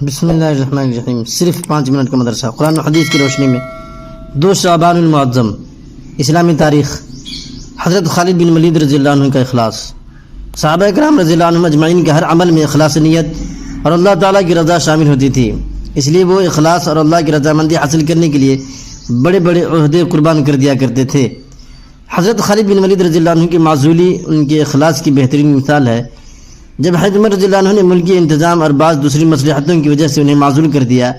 بسم اللہ الرحمن الرحیم۔ صرف 5 منٹ کا مدرسہ قرآن و حدیث کی روشنی میں 2 شعبان المعظم اسلامی تاریخ۔ حضرت خالد بن ولید رضی اللہ عنہ کا اخلاص۔ صحابہ کرام رضی اللہ عنہم اجمعین کے ہر عمل میں اخلاص نیت اور اللہ تعالیٰ کی رضا شامل ہوتی تھی، اس لیے وہ اخلاص اور اللہ کی رضامندی حاصل کرنے کے لیے بڑے بڑے عہدے قربان کر دیا کرتے تھے۔ حضرت خالد بن ولید رضی اللہ عنہ کی معزولی ان کے اخلاص کی بہترین مثال ہے۔ جب حضرت عمر رضی اللہ عنہ نے ملکی انتظام اور بعض دوسری مصلحتوں کی وجہ سے انہیں معزول کر دیا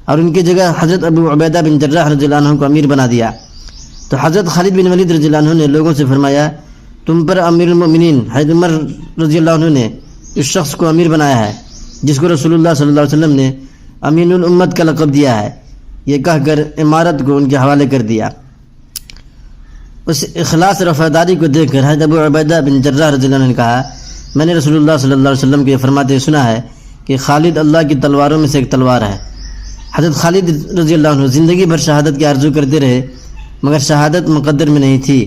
اور ان کی جگہ حضرت ابو عبیدہ بن جراح رضی اللہ عنہ کو امیر بنا دیا، تو حضرت خالد بن ولید رضی اللہ عنہ نے لوگوں سے فرمایا، تم پر امیر المؤمنین حضرت عمر رضی اللہ عنہ نے اس شخص کو امیر بنایا ہے جس کو رسول اللہ صلی اللہ علیہ وسلم نے امین الامت کا لقب دیا ہے۔ یہ کہہ کر امارت کو ان کے حوالے کر دیا۔ اس اخلاص اور وفاداری کو دیکھ کر حضرت ابو عبیدہ بن جراح رضی اللہ عنہ نے کہا، میں نے رسول اللہ صلی اللہ علیہ وسلم کو یہ فرماتے سنا ہے کہ خالد اللہ کی تلواروں میں سے ایک تلوار ہے۔ حضرت خالد رضی اللہ عنہ زندگی بھر شہادت کی آرزو کرتے رہے، مگر شہادت مقدر میں نہیں تھی۔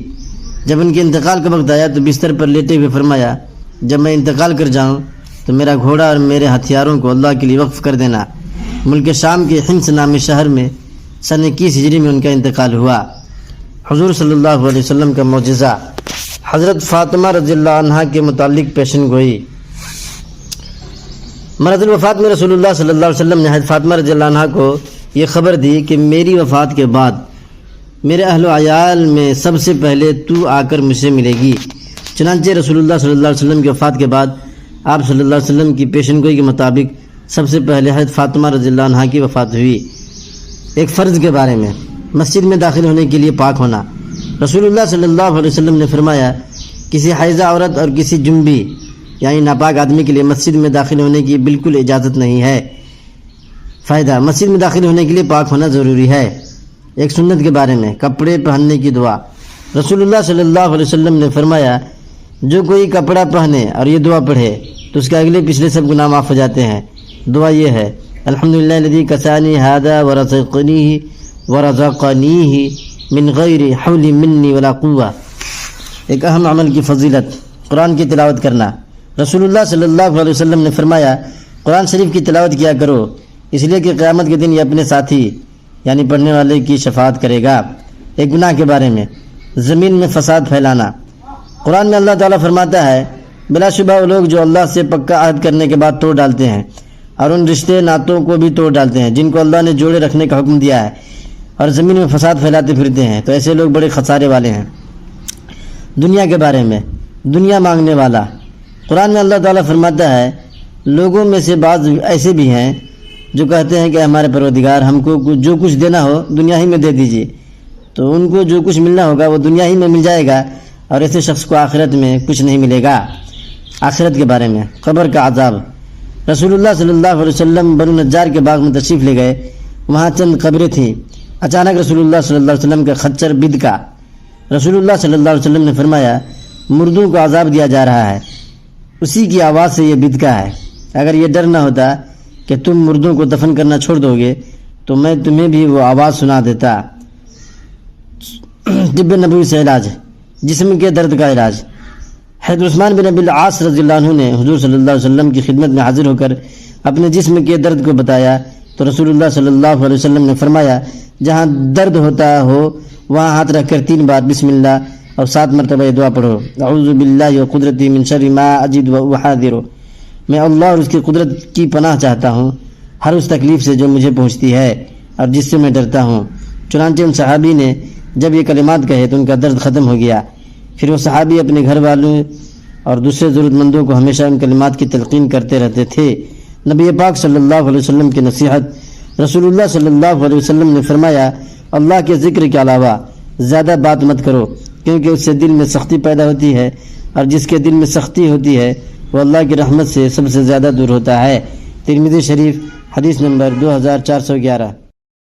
جب ان کے انتقال کا وقت آیا تو بستر پر لیٹے ہوئے فرمایا، جب میں انتقال کر جاؤں تو میرا گھوڑا اور میرے ہتھیاروں کو اللہ کے لیے وقف کر دینا۔ ملک شام کے حمص نامی شہر میں سن 21 ہجری میں ان کا انتقال ہوا۔ حضور صلی اللہ علیہ وسلم کا معجزہ۔ حضرت فاطمہ رضی اللہ عنہا کے متعلق پیشن گوئی۔ مرض الوفات میں رسول اللہ صلی اللہ علیہ وسلم نے حضرت فاطمہ رضی اللہ عنہا کو یہ خبر دی کہ میری وفات کے بعد میرے اہل و عیال میں سب سے پہلے تو آ کر مجھ سے ملے گی۔ چنانچہ رسول اللہ صلی اللہ علیہ وسلم کی وفات کے بعد آپ صلی اللہ علیہ وسلم کی پیشن گوئی کے مطابق سب سے پہلے حضرت فاطمہ رضی اللہ عنہا کی وفات ہوئی۔ ایک فرض کے بارے میں، مسجد میں داخل ہونے کے لیے پاک ہونا۔ رسول اللہ صلی اللہ علیہ وسلم نے فرمایا، کسی حائضہ عورت اور کسی جنبی یعنی ناپاک آدمی کے لیے مسجد میں داخل ہونے کی بالکل اجازت نہیں ہے۔ فائدہ، مسجد میں داخل ہونے کے لیے پاک ہونا ضروری ہے۔ ایک سنت کے بارے میں، کپڑے پہننے کی دعا۔ رسول اللہ صلی اللہ علیہ وسلم نے فرمایا، جو کوئی کپڑا پہنے اور یہ دعا پڑھے تو اس کے اگلے پچھلے سب گناہ معاف ہو جاتے ہیں۔ دعا یہ ہے، الحمدللہ الذی کسانی ھذا ورزقنیہ من غیر حول منی ولا قوہ۔ ایک اہم عمل کی فضیلت، قرآن کی تلاوت کرنا۔ رسول اللہ صلی اللہ علیہ وسلم نے فرمایا، قرآن شریف کی تلاوت کیا کرو، اس لیے کہ قیامت کے دن یہ اپنے ساتھی یعنی پڑھنے والے کی شفاعت کرے گا۔ ایک گناہ کے بارے میں، زمین میں فساد پھیلانا۔ قرآن میں اللہ تعالیٰ فرماتا ہے، بلا شبہ وہ لوگ جو اللہ سے پکا عہد کرنے کے بعد توڑ ڈالتے ہیں اور ان رشتے ناتوں کو بھی توڑ ڈالتے ہیں جن کو اللہ نے جوڑے رکھنے کا حکم دیا ہے اور زمین میں فساد پھیلاتے پھرتے ہیں، تو ایسے لوگ بڑے خسارے والے ہیں۔ دنیا کے بارے میں، دنیا مانگنے والا۔ قرآن میں اللہ تعالیٰ فرماتا ہے، لوگوں میں سے بعض ایسے بھی ہیں جو کہتے ہیں کہ ہمارے پروردگار ہم کو جو کچھ دینا ہو دنیا ہی میں دے دیجیے، تو ان کو جو کچھ ملنا ہوگا وہ دنیا ہی میں مل جائے گا اور ایسے شخص کو آخرت میں کچھ نہیں ملے گا۔ آخرت کے بارے میں، قبر کا عذاب۔ رسول اللہ صلی اللہ علیہ وسلم بنو نجار کے باغ میں تشریف لے گئے، وہاں چند قبریں تھیں۔ اچانک رسول اللہ صلی اللہ علیہ وسلم کا خچر بدکا۔ رسول اللہ صلی اللہ علیہ وسلم نے فرمایا، مردوں کو عذاب دیا جا رہا ہے، اسی کی آواز سے یہ بدکا ہے۔ اگر یہ ڈر نہ ہوتا کہ تم مردوں کو دفن کرنا چھوڑ دو گے تو میں تمہیں بھی وہ آواز سنا دیتا۔ طب نبوی سے علاج، جسم کے درد کا علاج۔ حضرت عثمان بن ابی العاص رضی اللہ عنہ نے حضور صلی اللہ علیہ وسلم کی خدمت میں حاضر ہو کر اپنے جسم کے درد کو بتایا تو رسول اللہ صلی اللہ علیہ وسلم نے فرمایا، جہاں درد ہوتا ہو وہاں ہاتھ رکھ کر 3 بار بسم اللہ اور 7 مرتبہ یہ دعا پڑھو، اعوذ باللہ و قدرتی من شر ما اجد و احاذر۔ میں اللہ اور اس کی قدرت کی پناہ چاہتا ہوں ہر اس تکلیف سے جو مجھے پہنچتی ہے اور جس سے میں ڈرتا ہوں۔ چنانچہ ان صحابی نے جب یہ کلمات کہے تو ان کا درد ختم ہو گیا۔ پھر وہ صحابی اپنے گھر والوں اور دوسرے ضرورت مندوں کو ہمیشہ ان کلمات کی تلقین کرتے رہتے تھے۔ نبی پاک صلی اللہ علیہ وسلم کی نصیحت۔ رسول اللہ صلی اللہ علیہ وسلم نے فرمایا، اللہ کے ذکر کے علاوہ زیادہ بات مت کرو، کیونکہ اس سے دل میں سختی پیدا ہوتی ہے اور جس کے دل میں سختی ہوتی ہے وہ اللہ کی رحمت سے سب سے زیادہ دور ہوتا ہے۔ ترمذی شریف، حدیث نمبر 2411۔